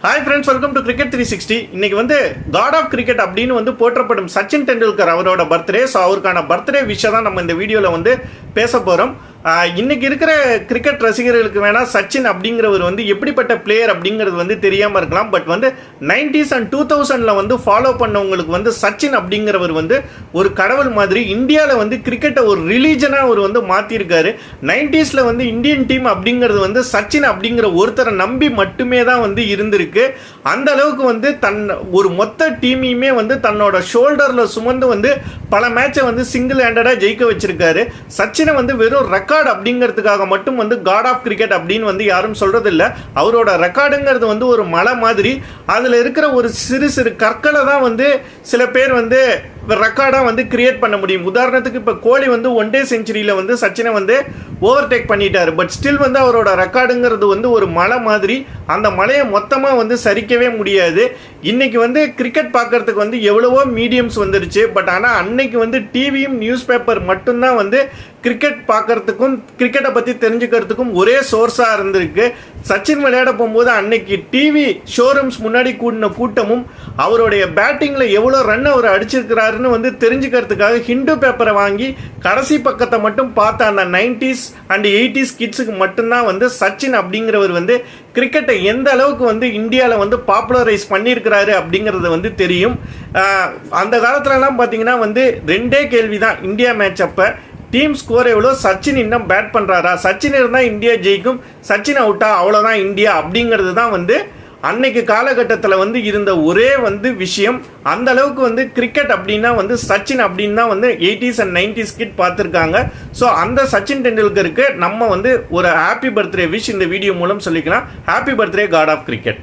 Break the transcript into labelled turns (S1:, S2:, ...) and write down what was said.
S1: Hi friends, welcome to cricket 360. இன்னைக்கு வந்து God of cricket அப்படின்னு வந்து போற்றப்படும் சச்சின் டெண்டுல்கர் அவரோட பர்த்டே. ஸோ அவருக்கான பர்த்டே விஷயம் தான் நம்ம இந்த வீடியோவில் வந்து பேச போகிறோம். இன்னைக்கு இருக்கிற கிரிக்கெட் ரசிகர்களுக்கு வேணா சச்சின் அப்படிங்கிறவர் வந்து எப்படிப்பட்ட பிளேயர் அப்படிங்கிறது வந்து தெரியாமல் இருக்கலாம். பட் வந்து 90s அண்ட் 2000 வந்து ஃபாலோ பண்ணவங்களுக்கு வந்து சச்சின் அப்படிங்கிறவர் வந்து ஒரு கடவுள் மாதிரி. இந்தியாவில் வந்து கிரிக்கெட்டை ஒரு ரிலீஜனாக அவர் வந்து மாற்றிருக்காரு. 90s வந்து இந்தியன் டீம் அப்படிங்கிறது வந்து சச்சின் அப்படிங்கிற ஒருத்தரை நம்பி மட்டுமே தான் வந்து இருந்திருக்கு. அந்த அளவுக்கு வந்து ஒரு மொத்த டீமையுமே வந்து தன்னோட ஷோல்டரில் சுமந்து வந்து பல மேட்சை வந்து சிங்கிள் ஹேண்டடாக ஜெயிக்க வச்சிருக்காரு. சச்சினை வந்து வெறும் ரெக்கார்ட் அப்படிங்கிறதுக்காக மட்டும் வந்து காட் ஆஃப் கிரிக்கெட் அப்படின்னு வந்து யாரும் சொல்றது இல்லை. அவரோட ரெக்கார்டுங்கிறது வந்து ஒரு மலை மாதிரி. அதில் இருக்கிற ஒரு சிறு சிறு கற்களை தான் வந்து சில பேர் வந்து ரெக்கார்டாக வந்து கிரியேட் பண்ண முடியும். உதாரணத்துக்கு இப்போ கோலி வந்து 1 டே செஞ்சுரியில் வந்து சச்சினை வந்து ஓவர்டேக் பண்ணிட்டாரு. பட் ஸ்டில் வந்து அவரோட ரெக்கார்டுங்கிறது வந்து ஒரு மலை மாதிரி. அந்த மலையை மொத்தமாக வந்து சரிக்கவே முடியாது. இன்னைக்கு வந்து கிரிக்கெட் பார்க்கறதுக்கு வந்து எவ்வளவோ மீடியம்ஸ் வந்துருச்சு. பட் ஆனால் அன்னைக்கு வந்து டிவியும் நியூஸ் பேப்பர் மட்டும்தான் வந்து கிரிக்கெட் பார்க்கறதுக்கும் கிரிக்கெட்டை பற்றி தெரிஞ்சுக்கிறதுக்கும் ஒரே சோர்ஸாக இருந்திருக்கு. சச்சின் விளையாட போகும்போது அன்னைக்கு டிவி ஷோரூம்ஸ் முன்னாடி கூடின கூட்டமும் அவருடைய பேட்டிங்கில் எவ்வளோ ரன் அவர் அடிச்சிருக்கிறாருன்னு வந்து தெரிஞ்சுக்கிறதுக்காக ஹிந்து பேப்பரை வாங்கி கடைசி பக்கத்தை மட்டும் பார்த்த அந்த 90s அண்ட் 80s கிட்ஸுக்கு மட்டும்தான் வந்து சச்சின் அப்படிங்கிறவர் வந்து கிரிக்கெட்டை எந்த அளவுக்கு வந்து இந்தியாவில் வந்து பாப்புலரைஸ் பண்ணியிருக்கிறாரு அப்படிங்கிறது வந்து தெரியும். அந்த காலத்துலலாம் பார்த்தீங்கன்னா வந்து 2 கேள்வி தான் இந்தியா மேட்ச் அப்போ. டீம் ஸ்கோர் எவ்வளோ, சச்சின் இன்னும் பேட் பண்ணுறாரா, சச்சின் இருந்தால் இந்தியா ஜெயிக்கும், சச்சின் அவுட்டா அவ்வளோதான் இந்தியா அப்படிங்கிறது தான் வந்து அன்னைக்கு காலகட்டத்தில் வந்து இருந்த ஒரே வந்து விஷயம். அந்த அளவுக்கு வந்து கிரிக்கெட் அப்படின்னா வந்து சச்சின் அப்படின்னு தான் வந்து 80s அண்ட் 90s கிட் பார்த்துருக்காங்க. ஸோ அந்த சச்சின் டெண்டுல்கருக்கு நம்ம வந்து ஒரு ஹாப்பி பர்த்டே விஷ் இந்த வீடியோ மூலம் சொல்லிக்கலாம். Happy birthday god of cricket.